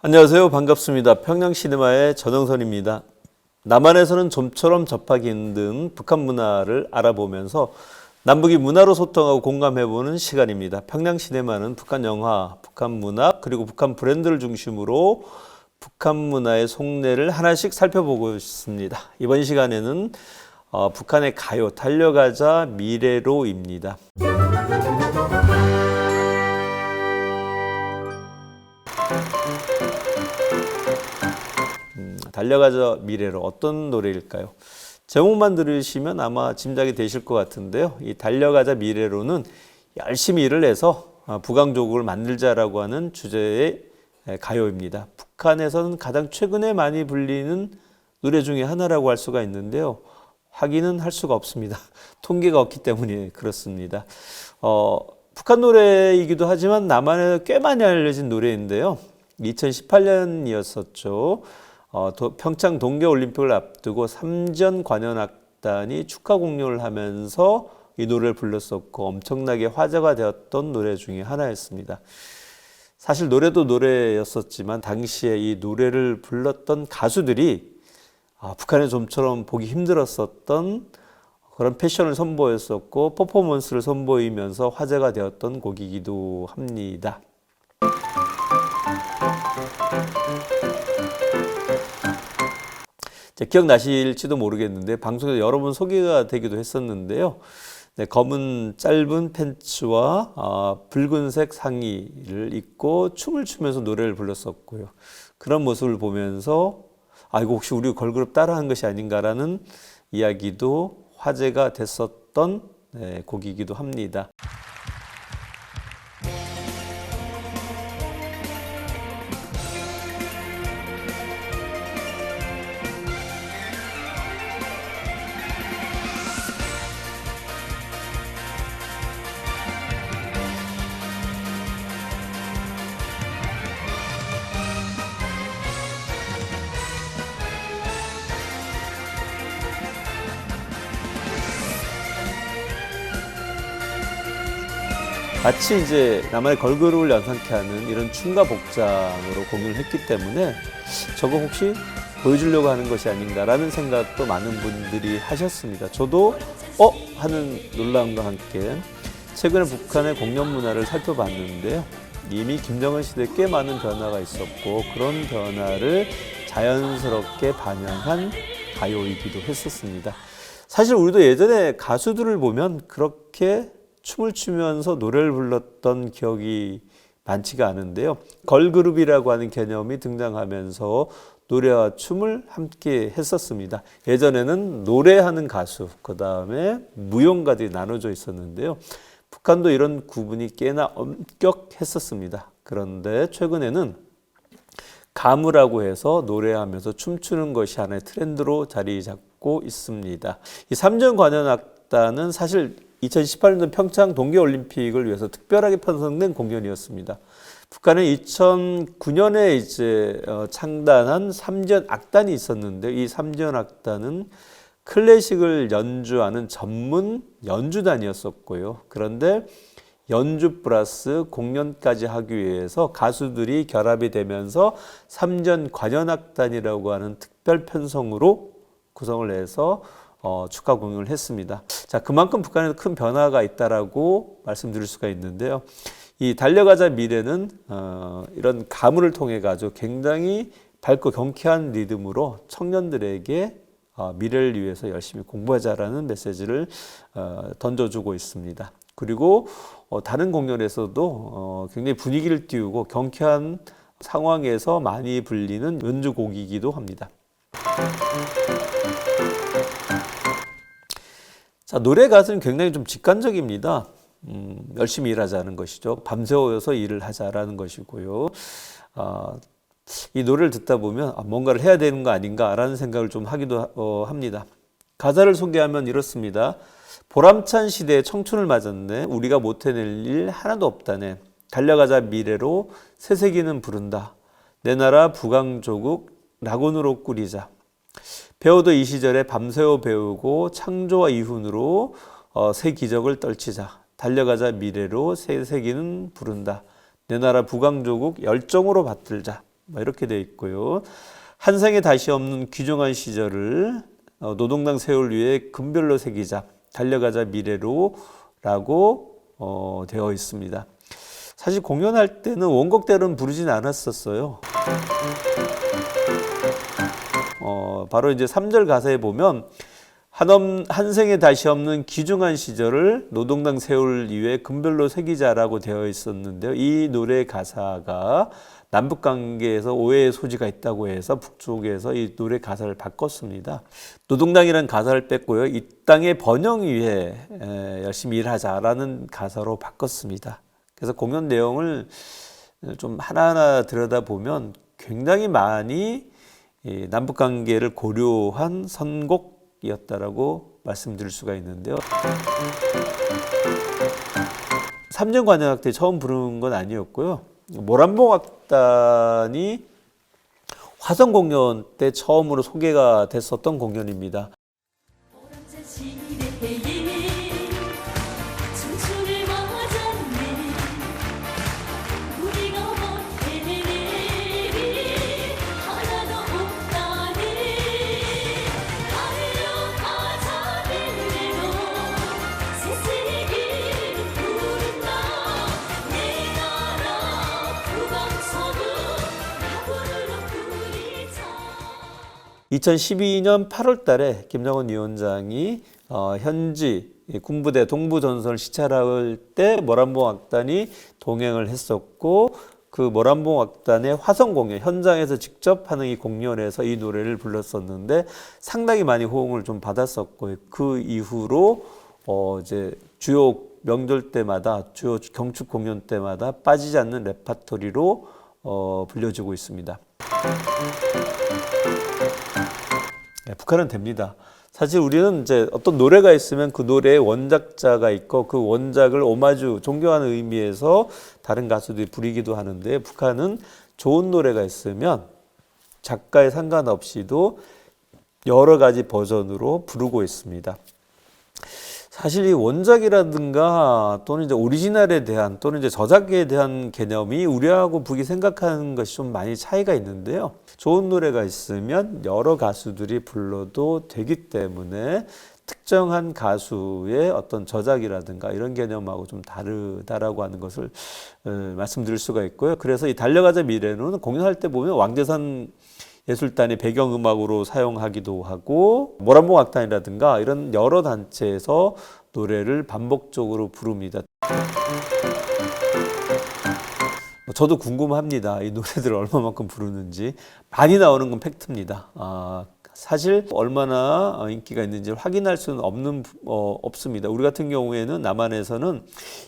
안녕하세요. 반갑습니다. 평양시네마의 전영선입니다. 남한에서는 좀처럼 접하기 힘든 북한 문화를 알아보면서 남북이 문화로 소통하고 공감해보는 시간입니다. 평양시네마는 북한 영화, 북한 문화, 그리고 북한 브랜드를 중심으로 북한 문화의 속내를 하나씩 살펴보고 있습니다. 이번 시간에는 북한의 가요, 달려가자 미래로입니다. 달려가자 미래로 어떤 노래일까요? 제목만 들으시면 아마 짐작이 되실 것 같은데요. 이 달려가자 미래로는 열심히 일을 해서 북왕조국을 만들자라고 하는 주제의 가요입니다. 북한에서는 가장 최근에 많이 불리는 노래 중에 하나라고 할 수가 있는데요. 확인은 할 수가 없습니다. 통계가 없기 때문에 그렇습니다. 북한 노래이기도 하지만 남한에 꽤 많이 알려진 노래인데요. 2018년이었었죠. 평창 동계올림픽을 앞두고 삼전 관현악단이 축하 공연을 하면서 이 노래를 불렀었고 엄청나게 화제가 되었던 노래 중에 하나였습니다. 사실 노래도 노래였었지만 당시에 이 노래를 불렀던 가수들이 북한의 좀처럼 보기 힘들었었던 그런 패션을 선보였었고 퍼포먼스를 선보이면서 화제가 되었던 곡이기도 합니다. 기억나실지도 모르겠는데 방송에서 여러 번 소개가 되기도 했었는데요. 검은 짧은 팬츠와 붉은색 상의를 입고 춤을 추면서 노래를 불렀었고요. 그런 모습을 보면서 이거 혹시 우리 걸그룹 따라한 것이 아닌가라는 이야기도 화제가 됐었던 곡이기도 합니다. 마치 이제 나만의 걸그룹을 연상케 하는 이런 춤과 복장으로 공연을 했기 때문에 저거 혹시 보여주려고 하는 것이 아닌가라는 생각도 많은 분들이 하셨습니다. 저도 하는 놀라움과 함께 최근에 북한의 공연 문화를 살펴봤는데요. 이미 김정은 시대에 꽤 많은 변화가 있었고 그런 변화를 자연스럽게 반영한 가요이기도 했었습니다. 사실 우리도 예전에 가수들을 보면 그렇게 춤을 추면서 노래를 불렀던 기억이 많지가 않은데요. 걸그룹이라고 하는 개념이 등장하면서 노래와 춤을 함께 했었습니다. 예전에는 노래하는 가수, 그 다음에 무용가들이 나눠져 있었는데요. 북한도 이런 구분이 꽤나 엄격했었습니다. 그런데 최근에는 가무라고 해서 노래하면서 춤추는 것이 하나의 트렌드로 자리 잡고 있습니다. 이 삼전관현악단은 사실 2018년 평창 동계올림픽을 위해서 특별하게 편성된 공연이었습니다. 북한은 2009년에 이제 창단한 삼전악단이 있었는데 이 삼전악단은 클래식을 연주하는 전문 연주단이었었고요. 그런데 연주 플러스 공연까지 하기 위해서 가수들이 결합이 되면서 삼전관현악단이라고 하는 특별 편성으로 구성을 해서 축하 공연을 했습니다. 자, 그만큼 북한에도 큰 변화가 있다라고 말씀드릴 수가 있는데요. 이 달려가자 미래는 이런 가물을 통해 가지고 굉장히 밝고 경쾌한 리듬으로 청년들에게 미래를 위해서 열심히 공부하자라는 메시지를 던져주고 있습니다. 그리고 다른 공연에서도 굉장히 분위기를 띄우고 경쾌한 상황에서 많이 불리는 연주곡이기도 합니다. 자, 노래 가수는 굉장히 좀 직관적입니다. 열심히 일하자는 것이죠. 밤새워서 일을 하자라는 것이고요. 이 노래를 듣다 보면 뭔가를 해야 되는 거 아닌가라는 생각을 좀 하기도 합니다. 가사를 소개하면 이렇습니다. 보람찬 시대에 청춘을 맞았네. 우리가 못 해낼 일 하나도 없다네. 달려가자 미래로 새세기는 부른다. 내 나라 북왕조국 낙원으로 꾸리자. 배워도 이 시절에 밤새워 배우고 창조와 이훈으로 새 기적을 떨치자. 달려가자 미래로 새 세기는 부른다. 내 나라 북왕조국 열정으로 받들자. 이렇게 되어 있고요. 한 생에 다시 없는 귀중한 시절을 노동당 세월 위에 금별로 새기자, 달려가자 미래로 라고 되어 있습니다. 사실 공연할 때는 원곡대로는 부르진 않았었어요. 바로 이제 3절 가사에 보면 한 생에 다시 없는 귀중한 시절을 노동당 세월 위에 금별로 새기자라고 되어 있었는데요. 이 노래 가사가 남북관계에서 오해의 소지가 있다고 해서 북쪽에서 이 노래 가사를 바꿨습니다. 노동당이라는 가사를 뺐고요. 이 땅의 번영 위해 열심히 일하자라는 가사로 바꿨습니다. 그래서 공연 내용을 좀 하나하나 들여다보면 굉장히 많이 남북관계를 고려한 선곡이었다라고 말씀드릴 수가 있는데요. 3년 관현악 때 처음 부른 건 아니었고요. 모란봉 악단이 화성 공연 때 처음으로 소개가 됐었던 공연입니다. (2012년 8월) 달에 김정은 위원장이 현지 군부대 동부전선을 시찰할 때 모란봉 악단이 동행을 했었고, 그 모란봉 악단의 화성 공연 현장에서 직접 하는 이 공연에서 이 노래를 불렀었는데 상당히 많이 호응을 좀 받았었고, 그 이후로 이제 주요 명절 때마다, 주요 경축 공연 때마다 빠지지 않는 레파토리로 불려지고 있습니다. 네, 북한은 됩니다. 사실 우리는 이제 어떤 노래가 있으면 그 노래의 원작자가 있고 그 원작을 오마주, 존경하는 의미에서 다른 가수들이 부르기도 하는데, 북한은 좋은 노래가 있으면 작가에 상관없이도 여러 가지 버전으로 부르고 있습니다. 사실 이 원작이라든가 또는 이제 오리지널에 대한 또는 이제 저작에 대한 개념이 우리하고 북이 생각하는 것이 좀 많이 차이가 있는데요. 좋은 노래가 있으면 여러 가수들이 불러도 되기 때문에 특정한 가수의 어떤 저작이라든가 이런 개념하고 좀 다르다라고 하는 것을 말씀드릴 수가 있고요. 그래서 이 달려가자 미래는 공연할 때 보면 왕재산 예술단의 배경음악으로 사용하기도 하고, 모란봉 악단이라든가 이런 여러 단체에서 노래를 반복적으로 부릅니다. 저도 궁금합니다. 이 노래들을 얼마만큼 부르는지. 많이 나오는 건 팩트입니다. 사실 얼마나 인기가 있는지 확인할 수는 없습니다. 우리 같은 경우에는 남한에서는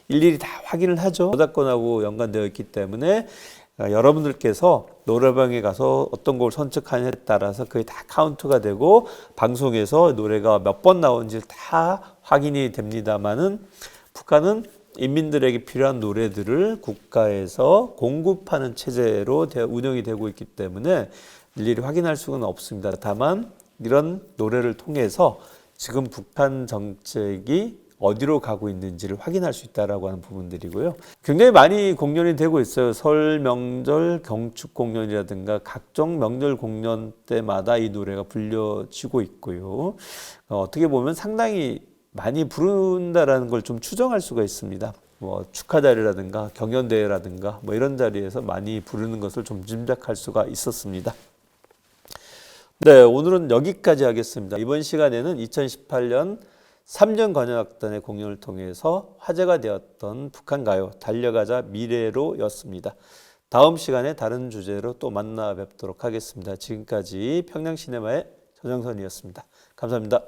일일이 다 확인을 하죠. 저작권하고 연관되어 있기 때문에 여러분들께서 노래방에 가서 어떤 곡을 선택하느냐에 따라서 그게 다 카운트가 되고 방송에서 노래가 몇 번 나온지 다 확인이 됩니다만은, 북한은 인민들에게 필요한 노래들을 국가에서 공급하는 체제로 운영이 되고 있기 때문에 일일이 확인할 수는 없습니다. 다만 이런 노래를 통해서 지금 북한 정책이 어디로 가고 있는지를 확인할 수 있다라고 하는 부분들이고요. 굉장히 많이 공연이 되고 있어요. 설, 명절, 경축 공연이라든가 각종 명절 공연 때마다 이 노래가 불려지고 있고요. 어떻게 보면 상당히 많이 부른다라는 걸 좀 추정할 수가 있습니다. 축하 자리라든가 경연 대회라든가 이런 자리에서 많이 부르는 것을 좀 짐작할 수가 있었습니다. 네, 오늘은 여기까지 하겠습니다. 이번 시간에는 2018년 3년 관현악단의 공연을 통해서 화제가 되었던 북한 가요 달려가자 미래로 였습니다. 다음 시간에 다른 주제로 또 만나 뵙도록 하겠습니다. 지금까지 평양시네마의 전영선이었습니다. 감사합니다.